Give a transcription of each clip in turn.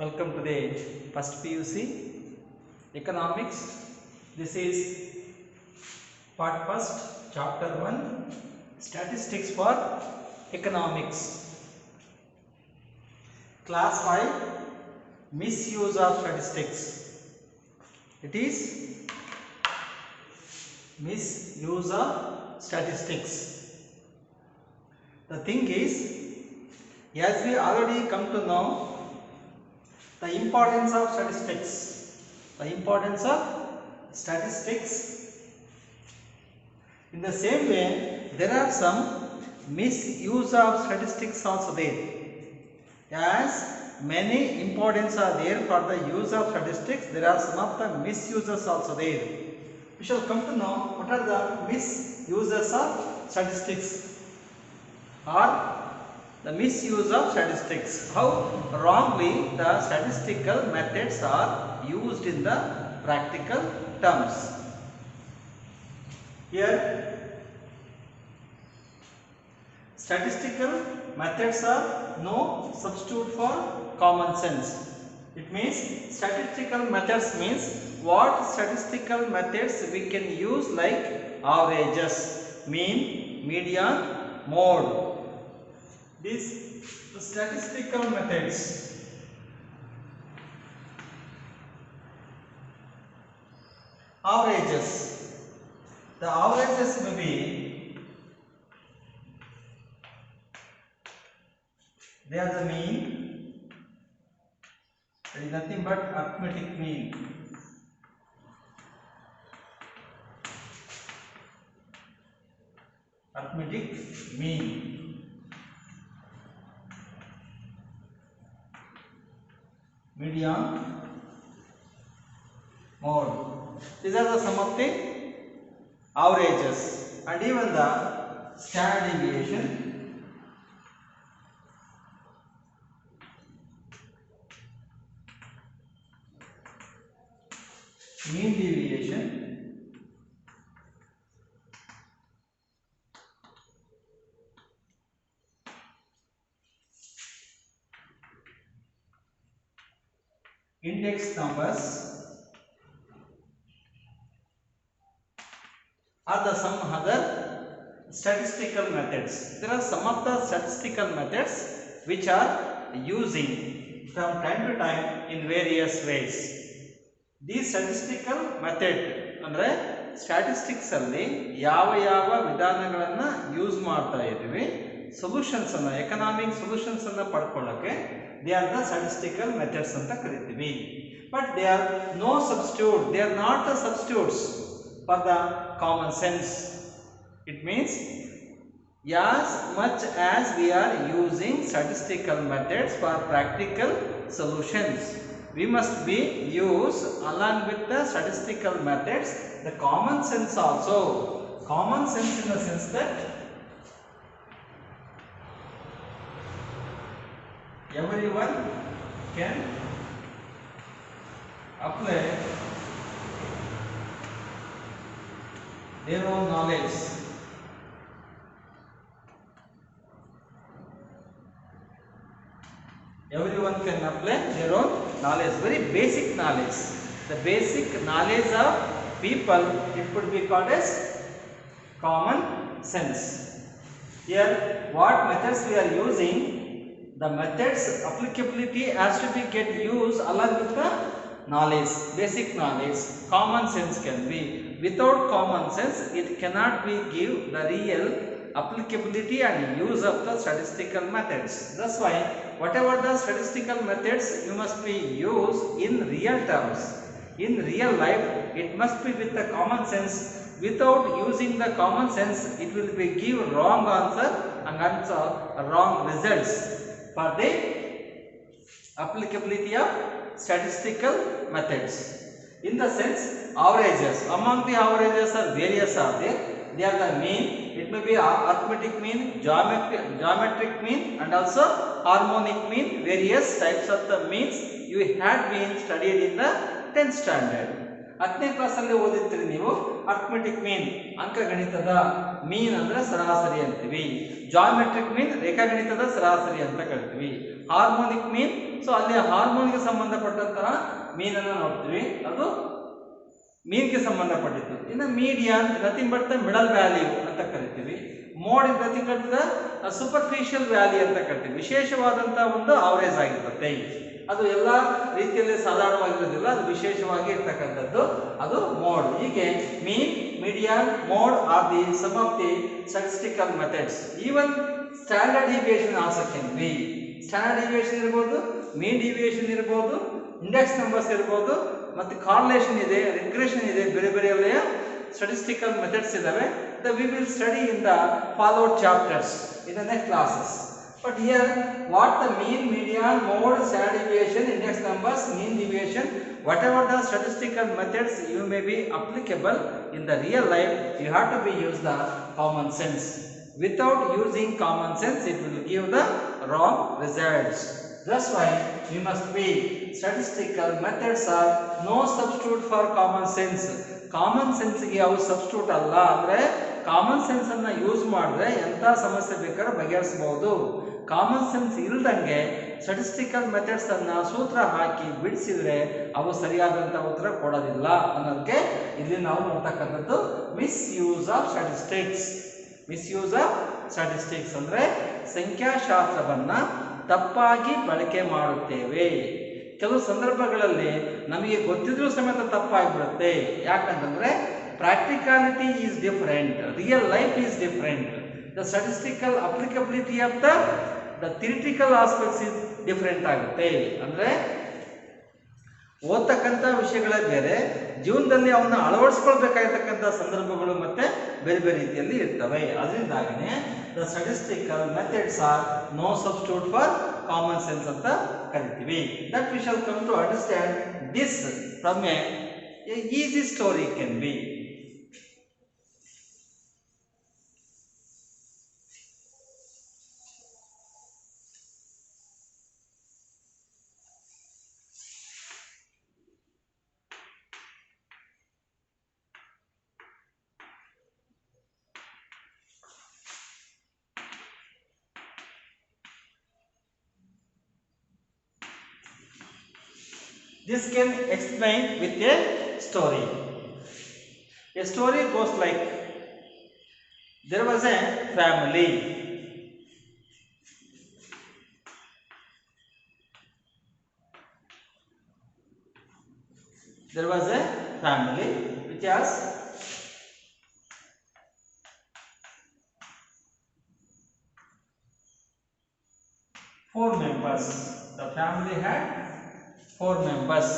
Welcome to the first PUC Economics. This is part first, chapter 1, Statistics for Economics. Class 5, Misuse of Statistics. It is misuse of statistics. The thing is, as we already come to know the importance of statistics. In the same way, there are some misuse of statistics also there. As many importance are there for the use of statistics, there are some of the misuses also there. We shall come to know what are the misuses of statistics or the misuse of statistics. How wrongly the statistical methods are used in the practical terms. Here, statistical methods are no substitute for common sense. It means statistical methods means what statistical methods we can use, like averages, mean, median, mode. These statistical methods. Averages. The averages may be, they are the mean. There is nothing but arithmetic mean. Arithmetic mean. Median, mode. These are the sum of the averages and even the standard deviation, mean deviation, index numbers are the some other statistical methods. There are some of the statistical methods which are using from time to time in various ways. These statistical method andre statistics alli ಯಾವ ವಿಧಾನಗಳನ್ನು use ಮಾಡ್ತಾ ಇದ್ದೀವಿ, solutions ಅನ್ನು, economic solutions ಅನ್ನು ಪಡ್ಕೊಳ್ಳೋಕೆ they are the statistical methods anta ಕರೀತೀವಿ. But they are no substitute, they are not the substitutes for the common sense. It means as much as we are using statistical methods for practical solutions, we must be use along with the statistical methods the common sense also. Common sense in the sense that everyone can apply their own knowledge. Everyone can apply their own knowledge, very basic knowledge. The basic knowledge of people, it could be called as common sense. Here, what methods we are using, the methods applicability has to be get used along with the knowledge, basic knowledge. Common sense can be. Without common sense, it cannot be give the real applicability and use of the statistical methods. That's why whatever the statistical methods you must be used in real terms, in real life, it must be with the common sense. Without using the common sense, it will be give wrong answer and answer wrong results for the applicability of statistical methods. In the sense, averages, among the averages are various are there. They are the mean, it may be arithmetic mean, geometric mean and also harmonic mean. Various types of the means you had been studied in the 10th standard. 10ನೇ ಕ್ಲಾಸಲ್ಲಿ ಓದಿರ್ತೀರಿ ನೀವು arithmetic mean, ಅಂಕಗಣಿತದ ಮೀನ್ ಅಂದ್ರೆ ಸರಾಸರಿ ಅಂತೀವಿ. Geometric ಮೀನ್ ರೇಖಾಗಣಿತದ ಸರಾಸರಿ ಅಂತ ಕರಿತೀವಿ. Harmonic ಮೀನ್, so ಅಲ್ಲಿ ಹಾರ್ಮೋನ್ಗೆ ಸಂಬಂಧಪಟ್ಟಂತಹ ಮೀನನ್ನು ನೋಡ್ತೀವಿ, ಅದು ಮೀನ್ಗೆ ಸಂಬಂಧಪಟ್ಟಿದ್ದು. ಇನ್ನು median nothing but the middle value ಅಂತ ಕರಿತೀವಿ. Mode is nothing but the superficial value ಅಂತ ಕರಿತೀವಿ. ವಿಶೇಷವಾದಂತಹ ಒಂದು ಆವರೇಜ್ ಆಗಿರುತ್ತೆ, ಅದು ಎಲ್ಲ ರೀತಿಯಲ್ಲಿ ಸಾಧಾರಣವಾಗಿರೋದಿಲ್ಲ, ಅದು ವಿಶೇಷವಾಗಿ ಇರ್ತಕ್ಕಂಥದ್ದು, ಅದು ಮೋಡ್. ಹೀಗೆ mean, median, mode are the some of the statistical methods. Even standard deviation also can be. Standard deviation ಇರ್ಬೋದು, ಮೀನ್ ಡಿವಿಯೇಷನ್ ಇರ್ಬೋದು, ಇಂಡೆಕ್ಸ್ ನಂಬರ್ಸ್ ಇರ್ಬೋದು, ಮತ್ತು ಕಾರ್ಲೇಷನ್ ಇದೆ, ರಿಗ್ರೆಷನ್ ಇದೆ, ಬೇರೆ ಬೇರೆ ಒಳ್ಳೆಯ ಸ್ಟ್ಯಾಟಿಸ್ಟಿಕಲ್ ಮೆಥಡ್ಸ್ ಇದಾವೆ. We will study in the followed chapters in the next classes. But here, what the mean, median, mode, standard deviation, index numbers, mean deviation, whatever the statistical methods you may be applicable in the real life, you have to be use the common sense. Without using common sense, it will give the wrong results. That's why we must be statistical methods are no substitute for common sense. Common ಸೆನ್ಸ್ಗೆ ಯಾವ substitute ಅಲ್ಲ. ಅಂದರೆ common sense ಅನ್ನ use ಮಾಡಿದ್ರೆ ಎಂಥ ಸಮಸ್ಯೆ ಬೇಕಾದ್ರೆ ಬಗೆಹರಿಸಬಹುದು. Common sense ಇಲ್ದಂಗೆ ಸ್ಟ್ಯಾಟಿಸ್ಟಿಕಲ್ ಮೆಥಡ್ಸ್ ಅನ್ನ ಸೂತ್ರ ಹಾಕಿ ಬಿಡಿಸಿದ್ರೆ ಅವು ಸರಿಯಾದಂಥ ಉತ್ತರ ಕೊಡೋದಿಲ್ಲ ಅನ್ನೋದಕ್ಕೆ ಇಲ್ಲಿ ನಾವು ನೋಡ್ತಕ್ಕಂಥದ್ದು misuse of statistics. Misuse of statistics ಅಂದರೆ ಸಂಖ್ಯಾಶಾಸ್ತ್ರವನ್ನ ತಪ್ಪಾಗಿ ಬಳಕೆ ಮಾಡುತ್ತೇವೆ. ಕೆಲವು ಸಂದರ್ಭಗಳಲ್ಲಿ ನಮಗೆ ಗೊತ್ತಿದ್ರೂ ಸಮೇತ ತಪ್ಪಾಗಿಬಿಡುತ್ತೆ. ಯಾಕಂತಂದ್ರೆ practicality is different, real life is different. The statistical applicability of the theoretical aspects is different ಆಗುತ್ತೆ. ಅಂದರೆ ಓದ್ತಕ್ಕಂಥ ವಿಷಯಗಳೇ ಬೇರೆ, ಜೀವನದಲ್ಲಿ ಅವನ್ನ ಅಳವಡಿಸ್ಕೊಳ್ಬೇಕಾಗಿರ್ತಕ್ಕಂಥ ಸಂದರ್ಭಗಳು ಮತ್ತೆ ಬೇರೆ ಬೇರೆ ರೀತಿಯಲ್ಲಿ ಇರ್ತವೆ. ಅದರಿಂದಾಗಿನೇ the statistical methods are no substitute for common sense ಅಂತ ಕರಿತೀವಿ. That we shall come to understand this from a easy story can be. This can explain with a story. A story goes like, there was a family. There was a family which has 4 members. The family had 4 members.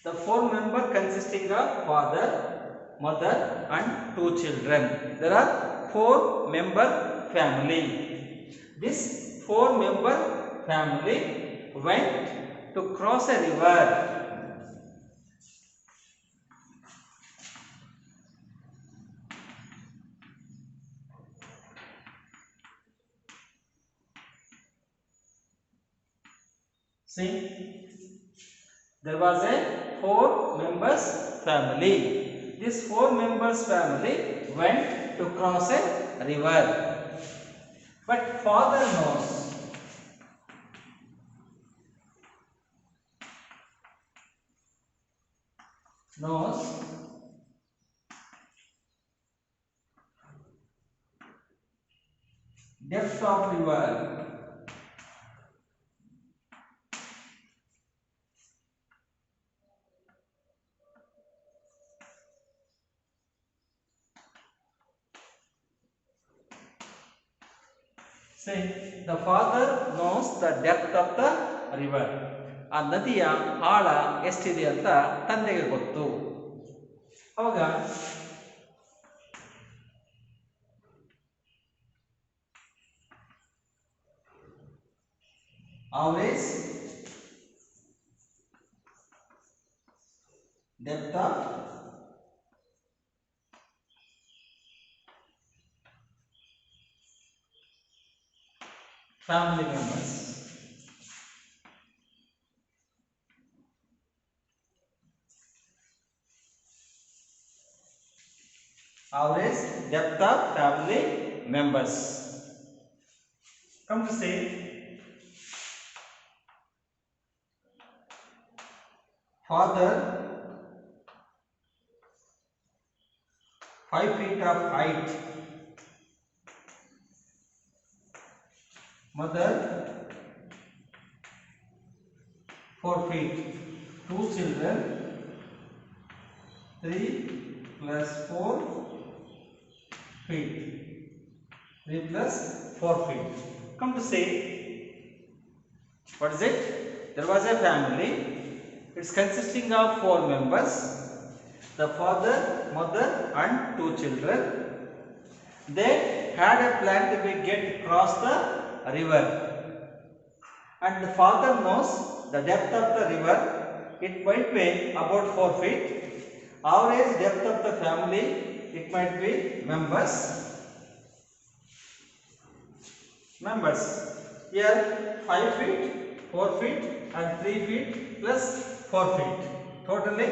The 4 members consisting of father, mother and 2 children. There are 4 member family. This 4 member family went to cross a river. See, there was a 4 members family. This 4 members family went to cross a river. But father knows depth of river. See, the father knows the depth of the river. ಆ ನದಿಯ ಆಳ ಎಷ್ಟಿದೆ ಅಂತ ತಂದೆಗೆ ಗೊತ್ತು. ಅವಾಗ average depth of family members. Average depth of family members. Come to say father 5 feet of height, mother 4 feet, 2 children 3 plus 4 feet, 3 plus 4 feet. Come to say, what is it? There was a family. It's consisting of 4 members. The father, mother and 2 children. They had a plan to get across the river. And the father knows the depth of the river. It might be about 4 feet. Average depth of the family, it might be members. Here 5 feet, 4 feet and 3 feet plus 4 feet. Totally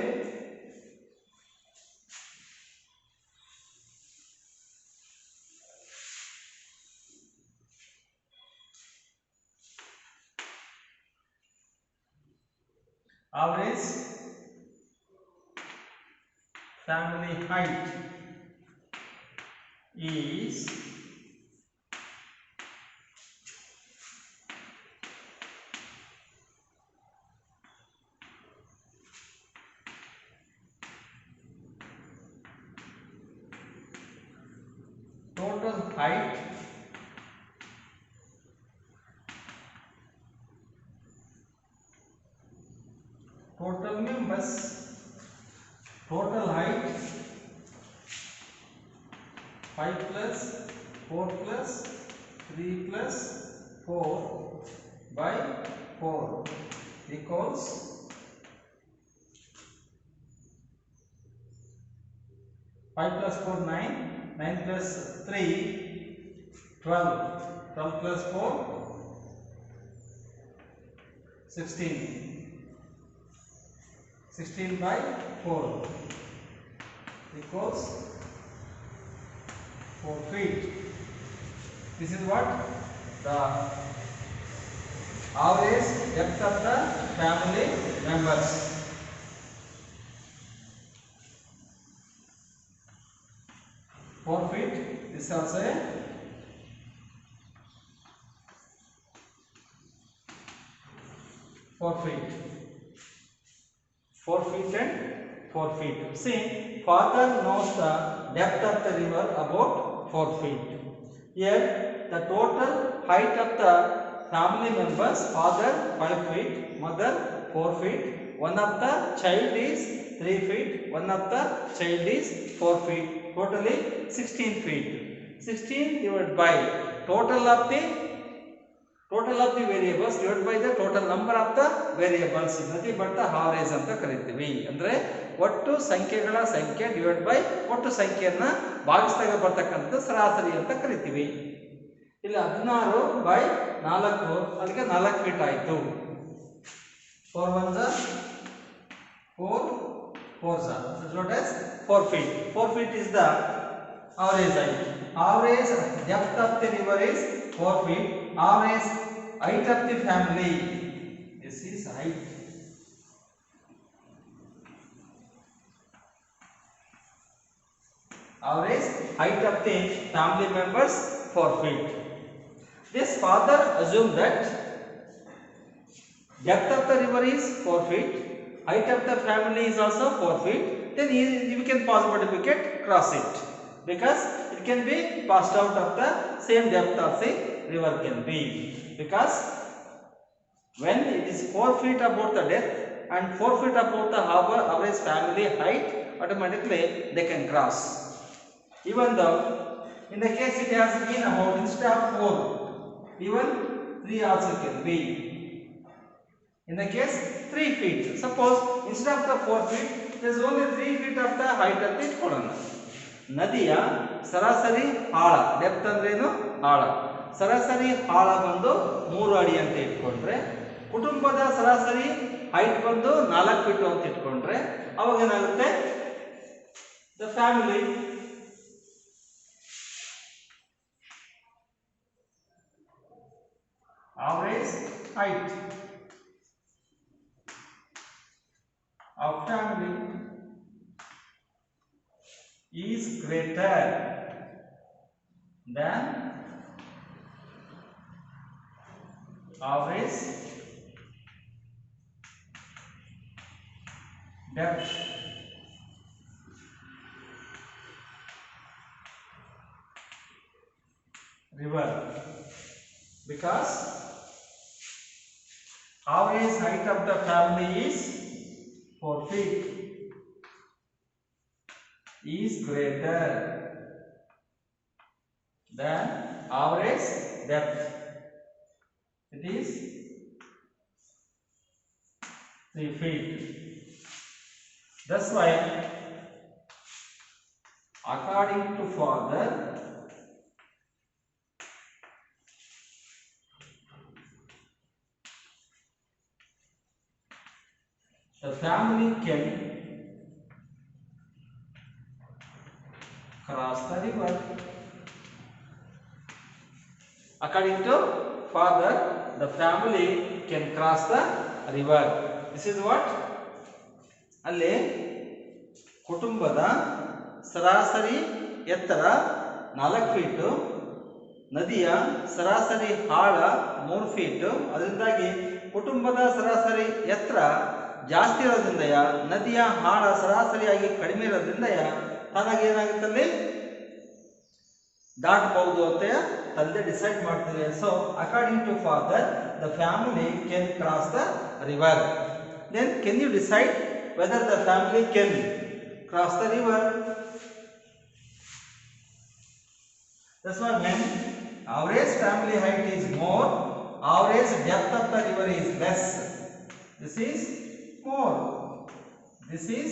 average family height is total height total members, total height 5 plus 4 plus 3 plus 4 by 4 equals 5 plus 4 9, 9 plus 3 12, 12 plus 4 16, 16 by 4 equals 4 feet. This is what the average depth of the family members. Feet. This is also a 4 feet. 4 feet and 4 feet. See, father knows the depth of the river about 4 feet. Here, the total height of the family members, father 5 feet, mother 4 feet, one of the child is 3 feet, one of the child is 4 feet, totally 16 feet. 16 divided by total of the variables divided by the total number of the variables, nothing but the average ಅಂತ ಕರೀತೀವಿ. ಅಂದ್ರೆ ಒಟ್ಟು ಸಂಖ್ಯೆಗಳ ಸಂಖ್ಯೆ divide by ಒಟ್ಟು ಸಂಖ್ಯೆಯನ್ನ ಭಾಗಿಸಿದಾಗ ಬರ್ತಕ್ಕಂಥ ಸರಾಸರಿ ಅಂತ ಕರೀತೀವಿ. ಇಲ್ಲಿ 16 by 4 ಅದಕ್ಕೆ 4 ಫೀಟ್ ಆಯಿತು. 4 1s 4 4s is what as 4 feet. 4 feet is the average height. Average depth of the river is 4 feet. Average height of the family, this is height. Average height of the family members 4 feet. This father assumed that depth of the river is 4 feet, height of the family is also 4 feet. Then we can possibly cross it, because it can be passed out of the same depth of the river can be, because when it is 4 feet about the depth and 4 feet about the average family height, automatically they can cross. Even though in the case it has been about, instead of 4, even 3 also can be. In the case 3 feet, suppose instead of the 4 feet, there is only 3 feet of the height ಅಂತ ಇಟ್ಕೊಳ್ಳೋಣ. ನದಿಯ ಸರಾಸರಿ ಆಳ, depth ಅಂದ್ರೆ ಏನು, ಆಳ, ಸರಾಸರಿ ಆಳ ಬಂದು 3 ಅಡಿ ಅಂತ ಇಟ್ಕೊಂಡ್ರೆ, ಕುಟುಂಬದ ಸರಾಸರಿ ಹೈಟ್ ಬಂದು 4 ಫೀಟ್ ಅಂತ ಇಟ್ಕೊಂಡ್ರೆ, ಅವಾಗ ಏನಾಗುತ್ತೆ, the family average height of family is greater than average depth river, because average height of the family is 4 feet is greater than average depth, it is 3 feet. That's why according to father, the family can cross the river. According to father, the family can cross the river. This is what? ಅಲ್ಲಿ ಕುಟುಂಬದ ಸರಾಸರಿ ಎತ್ತರ 4 feet, ನದಿಯ ಸರಾಸರಿ ಆಳ 3 feet. ಅದರಿಂದಾಗಿ ಕುಟುಂಬದ ಸರಾಸರಿ ಎತ್ತರ ಜಾಸ್ತಿ ಇರೋದ್ರಿಂದ ನದಿಯ ಆಳ ಸರಾಸರಿಯಾಗಿ ಕಡಿಮೆ ಇರೋದ್ರಿಂದ ತಾನಾಗಿ ಏನಾಗುತ್ತಲ್ಲಿ ದಾಟಬಹುದು ಅಂತ ತಂದೆ ಡಿಸೈಡ್ ಮಾಡ್ತೀವಿ. So according to father, the family can cross the river. Then can you decide whether the family can cross the river? That's why when average family height is more, average depth of the river is less. This is more, this is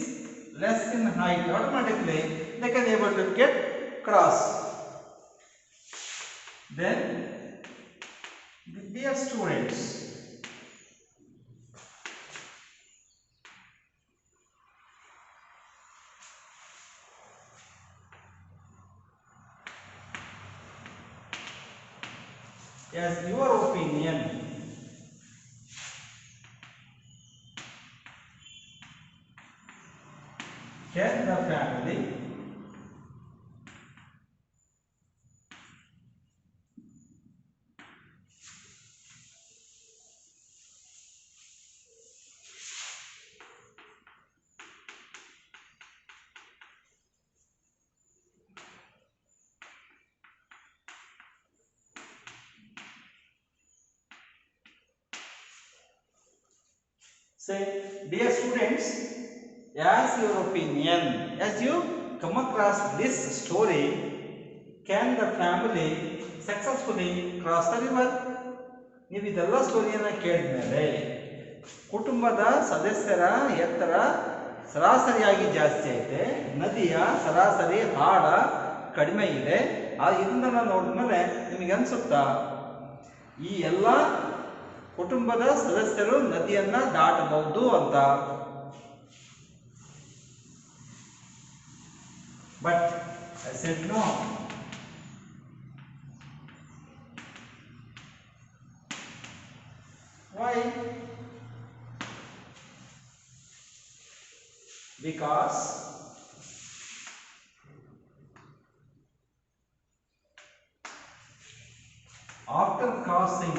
less in height. Automatically they can able to get cross. Then dear students, as your opinion, can the family say, dear students, as your opinion, as you come across this story, can the family successfully cross the river? ನೀವು ಇದೆಲ್ಲ ಸ್ಟೋರಿಯನ್ನು ಕೇಳಿದ್ಮೇಲೆ ಕುಟುಂಬದ ಸದಸ್ಯರ ಎತ್ತರ ಸರಾಸರಿಯಾಗಿ ಜಾಸ್ತಿ ಐತೆ, ನದಿಯ ಸರಾಸರಿ ಆಳ ಕಡಿಮೆ ಇದೆ. ಇದನ್ನ ನೋಡಿದ್ಮೇಲೆ ನಿಮಗೆ ಅನ್ಸುತ್ತಾ ಈ ಎಲ್ಲ ಕುಟುಂಬದ ಸದಸ್ಯರು ನದಿಯನ್ನ ದಾಟಬಹುದು ಅಂತ? But I said no. Why? Because after crossing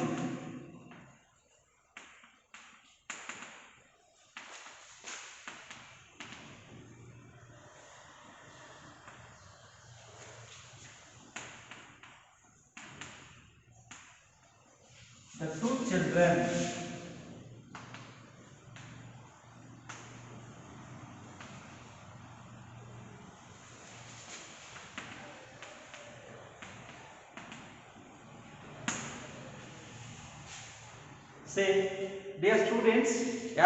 the two children say dear students,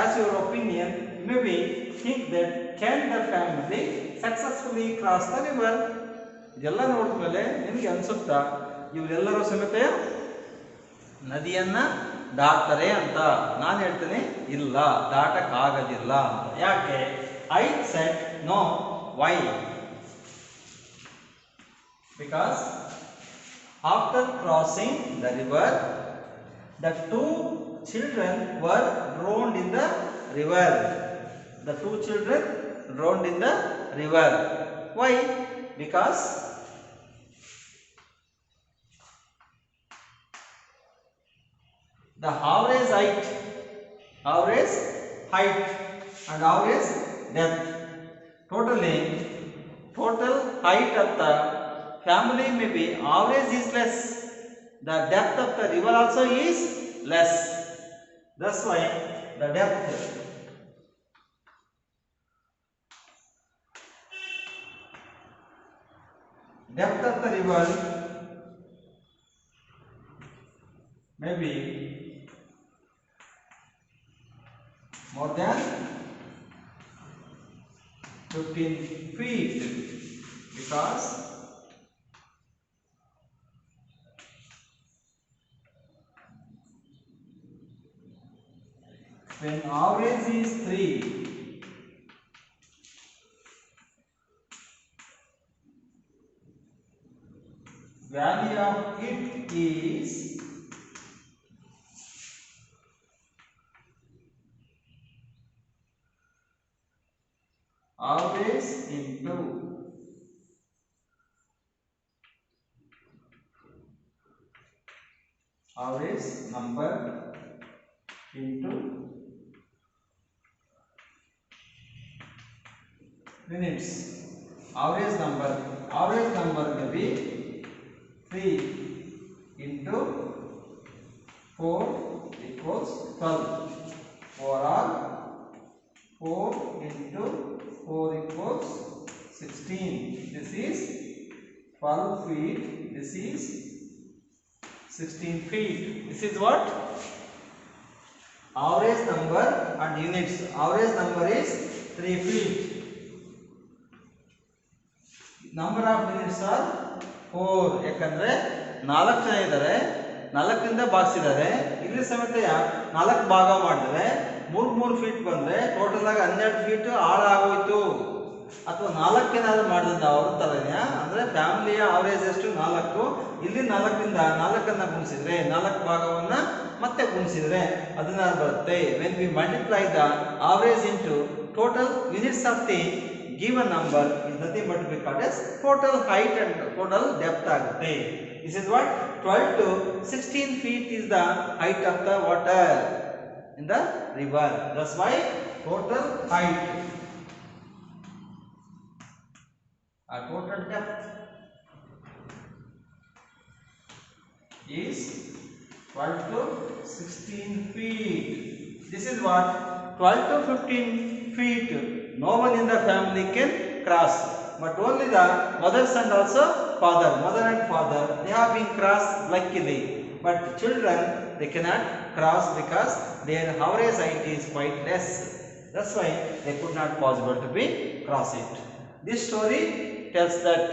as your opinion, maybe think that can the family successfully cross the river? ಇದೆಲ್ಲ ನೋಡಿದ್ಮೇಲೆ ನಿಮಗೆ ಅನ್ಸುತ್ತಾ ಇವರೆಲ್ಲರೂ ಸಮೇತ ನದಿಯನ್ನ ದಾಟ್ತಾರೆ ಅಂತ? ನಾನು ಹೇಳ್ತೇನೆ ಇಲ್ಲ, ದಾಟಕ್ಕಾಗೋದಿಲ್ಲ ಅಂತ. ಯಾಕೆ? I said no. Why? Because after crossing the river, the two children were drowned in the river. The two children drowned in the river. Why? Because the average height and average depth, total height of the family may be average is less, the depth of the river also is less. That's why the depth of the river may be more than 15 feet, because when average is 3, value of it is average into average number into minutes. Average number may be 3 into 4 equals 12. Overall 4 into 4 equals 16. This is 12 feet. This is 16 feet. This is what? Average number and units. Average number is 3 feet. Number of minutes are 4. ಯಾಕಂದ್ರೆ 4 ಜನ ಇದ್ದಾರೆ, 4ರಿಂದ ಭಾಗಿಸಿದ್ದಾರೆ. ಇಲ್ಲಿ ಸಮೇತ 4 ಭಾಗ ಮಾಡಿದ್ರೆ 3 feet ಬಂದ್ರೆ total ಆಗಿ 12 feet ಆಳ ಆಗೋಯ್ತು. ಅಥವಾ 4 ಏನಾದ್ರು ಮಾಡಿದ್ರೆ ನಾವು ಅವ್ರ ತರನೇ, ಅಂದ್ರೆ ಫ್ಯಾಮಿಲಿಯ ಅವರೇಜ್ ಎಷ್ಟು 4. ಇಲ್ಲಿ 4ರಿಂದ 4ಅನ್ನ ಗುಣಿಸಿದ್ರೆ 4 ಭಾಗವನ್ನ ಮತ್ತೆ ಗುಣಿಸಿದ್ರೆ 16 ಬರುತ್ತೆ. when we multiply the average into total units of the given number is nothing but to be called as total height and total depth ಆಗುತ್ತೆ. This is what 12 to 16 feet is the height of the water in the river. That's why total height or total depth is 12 to 16 feet. This is what 12 to 15 feet no one in the family can cross, but only the mothers and also mother and father, they have been crossed luckily, but children they cannot cross because their average height is quite less. That's why they could not possible to be cross it. This story tells that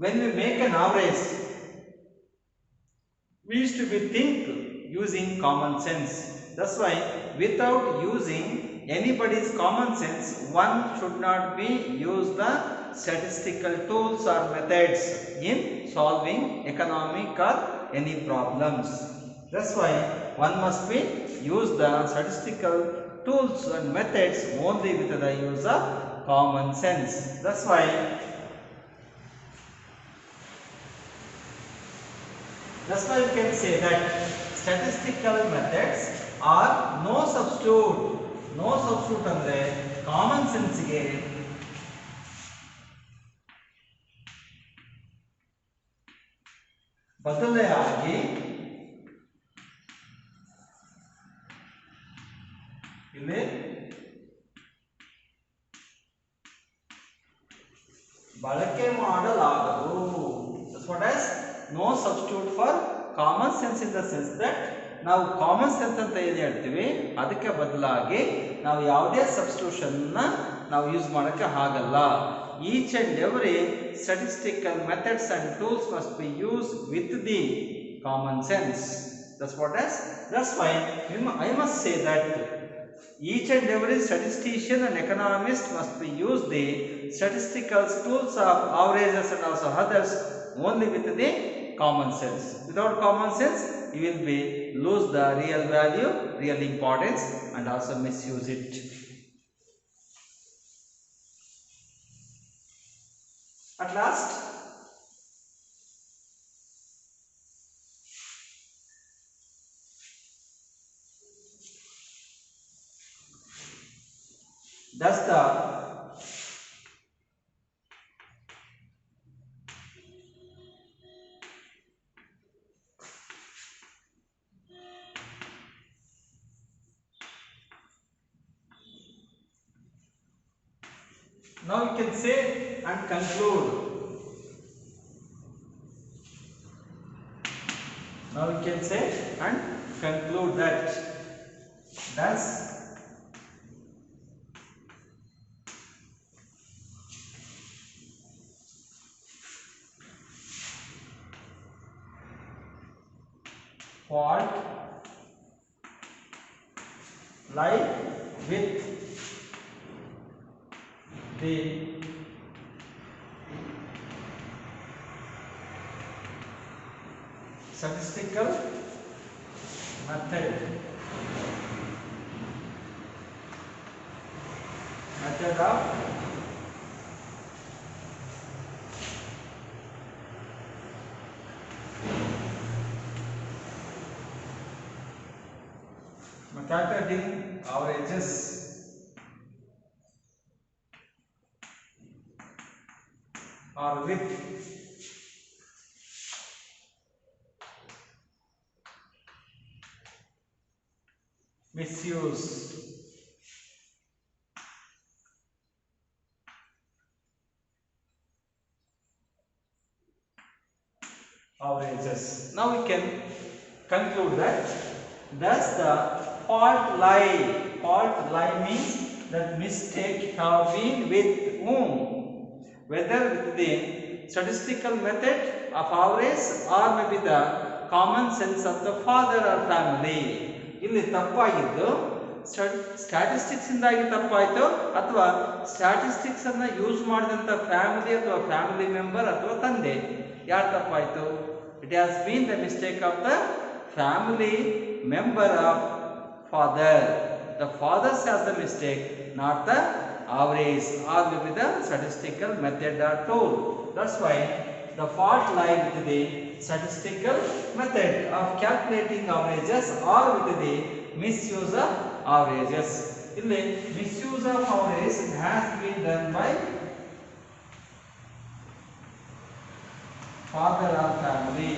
when we make an average, we used to be think using common sense. That's why without using anybody's common sense, one should not be use the statistical tools or methods in solving economic or any problems. That's why one must be use the statistical tools and methods only with the use of common sense. That's why you can say that statistical methods are no substitute. No substitute ಅಂದ್ರೆ common ಸೆನ್ಸ್ಗೆ ಬದಲಾಗಿ ಇಲ್ಲಿ ಬಳಕೆ ಮಾಡಲಾಗದು. That's what as no substitute for common sense, in the sense that ನಾವು common sense ಅಂತ ಏನು ಹೇಳ್ತೀವಿ ಅದಕ್ಕೆ ಬದಲಾಗಿ ನಾವು ಯಾವುದೇ ಸಬ್ಸ್ಟಿಟ್ಯೂಷನ್ನ ನಾವು ಯೂಸ್ ಮಾಡೋಕ್ಕೆ ಆಗಲ್ಲ. Each and every statistical methods and tools must be use with the common sense. That's why I must say that each and every statistician and economist must be use the statistical tools of averages and also others only with the common sense. Without common sense, you will be lose the real value, real importance, and also misuse it. At last, thus the now you can say and conclude. Now you can say and conclude that thus fault lie with the statistical method of calculating averages or with misuse averages. Now we can conclude that thus the fault lie means that mistake have been with whom, whether with the statistical method of average or maybe the common sense of the father or family. ಇಲ್ಲಿ ತಪ್ಪಾಗಿದ್ದು statistics ಇಂದಾಗಿ ತಪ್ಪಾಯಿತು ಅಥವಾ statistics ಅನ್ನ use ಮಾಡಿದಂಥ family ಅಥವಾ family member ಅಥವಾ ತಂದೆ ಯಾರು ತಪ್ಪಾಯಿತು? It has been the mistake of the family member of father. The father has the mistake, not the average or maybe the statistical method or tool. That's why the fault lies with the statistical method of calculating averages or with the misuse of averages. ಇಲ್ಲಿ misuse of average has been done by father or family.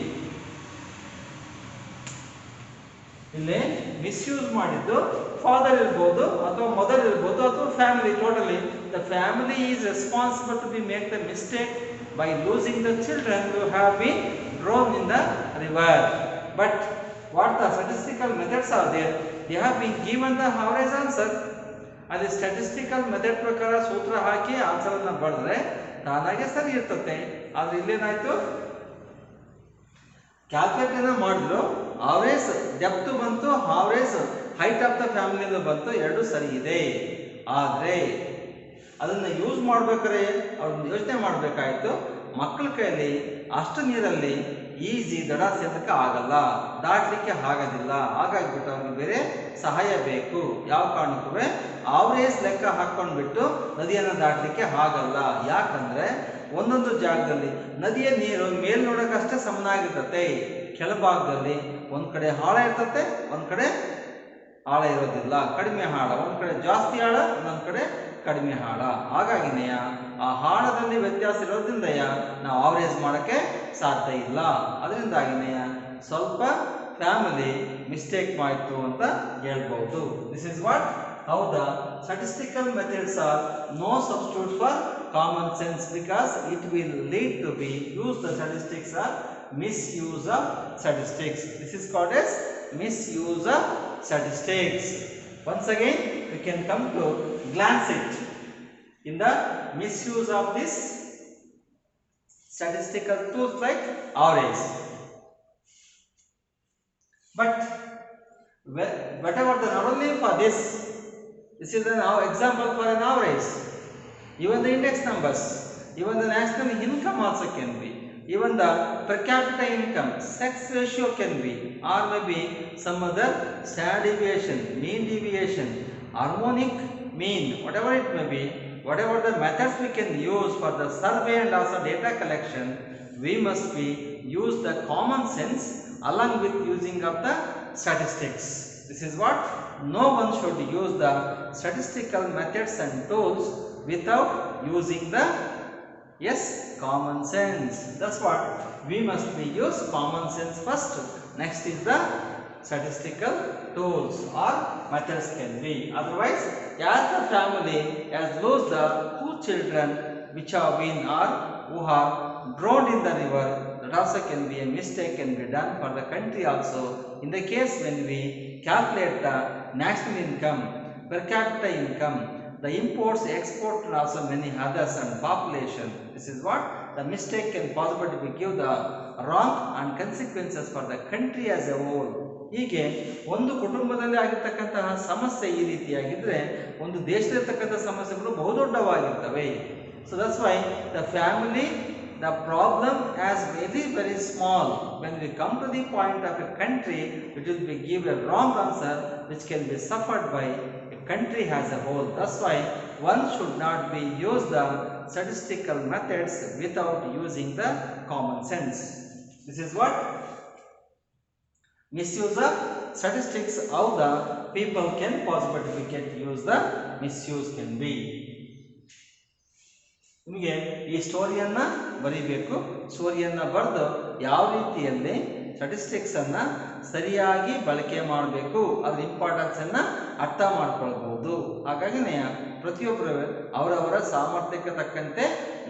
ಇಲ್ಲಿ misuse ಮಾಡಿದ್ದು father ಇರ್ಬೋದು ಅಥವಾ mother ಇರ್ಬೋದು ಅಥವಾ family totally. The family is responsible to be make the mistake by losing the children who have been drown in the river. But what the statistical methods are there, they have been given the average answer. ಅದೇ statistical method ಪ್ರಕಾರ ಸೂತ್ರ ಹಾಕಿ ಆನ್ಸರನ್ನು ಬರೆದ್ರೆ ತಾನಾಗೆ ಸರಿ ಇರ್ತತೆ. ಆದರೆ ಇಲ್ಲೇನಾಯ್ತು, ಕ್ಯಾಲ್ಕುಲೇಟರ್ನ ಮಾಡಿದ್ರು, average depth ಬಂತು, ಆವರೇಜ್ ಹೈಟ್ ಆಫ್ ದ ಫ್ಯಾಮಿಲಿಯಿಂದ ಬಂತು, ಎರಡು ಸರಿ ಇದೆ. ಆದರೆ ಅದನ್ನು ಯೂಸ್ ಮಾಡ್ಬೇಕಾದ್ರೆ ಅವ್ರನ್ನ ಯೋಚನೆ ಮಾಡಬೇಕಾಯ್ತು, ಮಕ್ಕಳ ಕೈಯಲ್ಲಿ ಅಷ್ಟು ನೀರಲ್ಲಿ ಈಸಿ ದಡ ಸೇರಕ್ಕೆ ಆಗಲ್ಲ, ದಾಟಲಿಕ್ಕೆ ಆಗೋದಿಲ್ಲ. ಹಾಗಾಗಿಬಿಟ್ಟು ಅವ್ರಿಗೆ ಬೇರೆ ಸಹಾಯ ಬೇಕು. ಯಾವ ಕಾರಣಕ್ಕೂ ಆವರೇಜ್ ಲೆಕ್ಕ ಹಾಕ್ಕೊಂಡ್ಬಿಟ್ಟು ನದಿಯನ್ನು ದಾಟಲಿಕ್ಕೆ ಆಗಲ್ಲ. ಯಾಕಂದರೆ ಒಂದೊಂದು ಜಾಗದಲ್ಲಿ ನದಿಯ ನೀರು ಮೇಲ್ ನೋಡೋಕ್ಕಷ್ಟೇ ಸಮನಾಗಿರ್ತತೆ. ಕೆಳಭಾಗದಲ್ಲಿ ಒಂದು ಕಡೆ ಆಳ ಇರ್ತತೆ, ಒಂದು ಕಡೆ ಆಳ ಇರೋದಿಲ್ಲ, ಕಡಿಮೆ ಆಳ. ಒಂದು ಕಡೆ ಜಾಸ್ತಿ ಆಳ, ಇನ್ನೊಂದು ಕಡೆ ಕಡಿಮೆ ಆಳ. ಹಾಗಾಗಿನೆಯ ಆ ಆಳದಲ್ಲಿ ವ್ಯತ್ಯಾಸ ಇರೋದ್ರಿಂದಯ ನಾವು ಆವರೇಜ್ ಮಾಡೋಕ್ಕೆ ಸಾಧ್ಯ ಇಲ್ಲ. ಅದರಿಂದಾಗಿನೆಯ ಸ್ವಲ್ಪ ಫ್ಯಾಮಿಲಿ ಮಿಸ್ಟೇಕ್ ಮಾಡಿತು ಅಂತ ಹೇಳ್ಬೋದು. This is what how the statistical methods are no substitute for common sense, because it will lead to be use the statistics or misuse of statistics. This is called as misuse of statistics. Once again, we can come to glance it in the misuse of this statistical tools like average. But whatever the not only for this is an example for an average. Even the index numbers, even the national income also can be, even the per capita income, sex ratio can be, or maybe some other standard deviation, mean deviation, harmonic mean, whatever it may be, whatever the methods we can use for the survey and also data collection, we must be use the common sense along with using of the statistics. This is what no one should use the statistical methods and tools without using the common sense. That's what we must be use common sense first. Next is the statistical tools or methods can be. Otherwise, as the family has lost the 2 children which have been or who are drowned in the river, that also can be a mistake can be done for the country also. In the case when we calculate the national income, per capita income, the imports, export and also many others and population, this is what the mistake can possibly be give the wrong and consequences for the country as a whole. ಹೀಗೆ ಒಂದು ಕುಟುಂಬದಲ್ಲಿ ಆಗಿರತಕ್ಕಂತಹ ಸಮಸ್ಯೆ ಈ ರೀತಿಯಾಗಿದ್ರೆ ಒಂದು ದೇಶದಲ್ಲಿರತಕ್ಕಂತಹ ಸಮಸ್ಯೆಗಳು ಬಹುದೊಡ್ಡವಾಗಿರ್ತವೆ. So that's why the family, the problem as very small. When we come to the point of a country, it will be give a wrong answer which can be suffered by a country as a whole. That's why one should not be use the statistical methods without using the common sense. This is what misuse of statistics, how the people can possibly get use the misuse can be. ನಿಮಗೆ ಈ ಸ್ಟೋರಿಯನ್ನ ಬರೀಬೇಕು. ಸ್ಟೋರಿಯನ್ನ ಬರೆದು ಯಾವ ರೀತಿಯಲ್ಲಿ statistics ಅನ್ನ ಸರಿಯಾಗಿ ಬಳಕೆ ಮಾಡಬೇಕು, ಅದರ ಇಂಪಾರ್ಟೆನ್ಸ್ ಅನ್ನ ಅರ್ಥ ಮಾಡ್ಕೊಳ್ಬಹುದು. ಹಾಗಾಗಿನೇ ಪ್ರತಿಯೊಬ್ಬರು ಅವರವರ ಸಾಮರ್ಥ್ಯಕ್ಕೆ ತಕ್ಕಂತೆ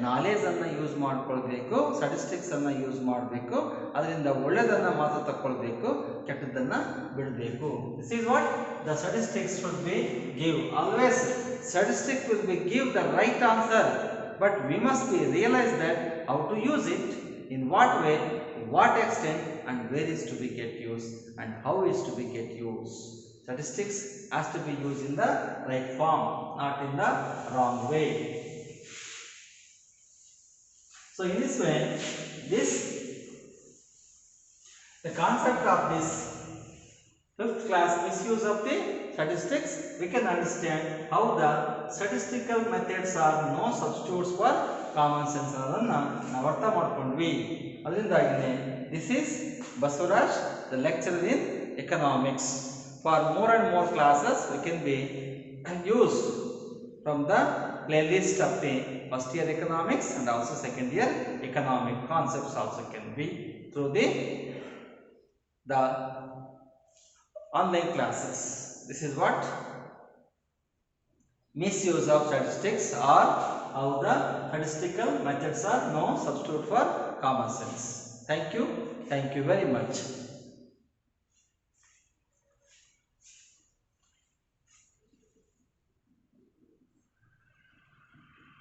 ನಾಲೆಜ್ ಅನ್ನ ಯೂಸ್ ಮಾಡ್ಕೊಳ್ಬೇಕು, ಸ್ಟಾಟಿಸ್ಟಿಕ್ಸ್ ಅನ್ನ ಯೂಸ್ ಮಾಡಬೇಕು. ಅದರಿಂದ ಒಳ್ಳೆಯದನ್ನ ಮಾತ್ರ ತಕ್ಕೊಳ್ಬೇಕು, ಕೆಟ್ಟದ್ದನ್ನ ಬಿಡಬೇಕು. This is what the statistics should be give. Always statistic will be give the right answer. But we must be realize that how to use it, in what way, what extent, and where is to be get used, and how is to be get used. Statistics has to be used in the right form, not in the wrong way. So in this way, the concept of this 5th class misuse of the statistics, we can understand how the statistical methods are no substitutes for common sense ಅನ್ನೋದನ್ನ ನಾವು ಅರ್ಥ ಮಾಡ್ಕೊಂಡ್ವಿ. ಅದರಿಂದಾಗಿನೇ this is Basuraj, the lecturer in economics. For more and more classes we can be used from the playlist of the first year economics and also second year economic concepts also can be through the online classes. This is what misuse of statistics, or how the statistical methods are no substitute for common sense. Thank you very much.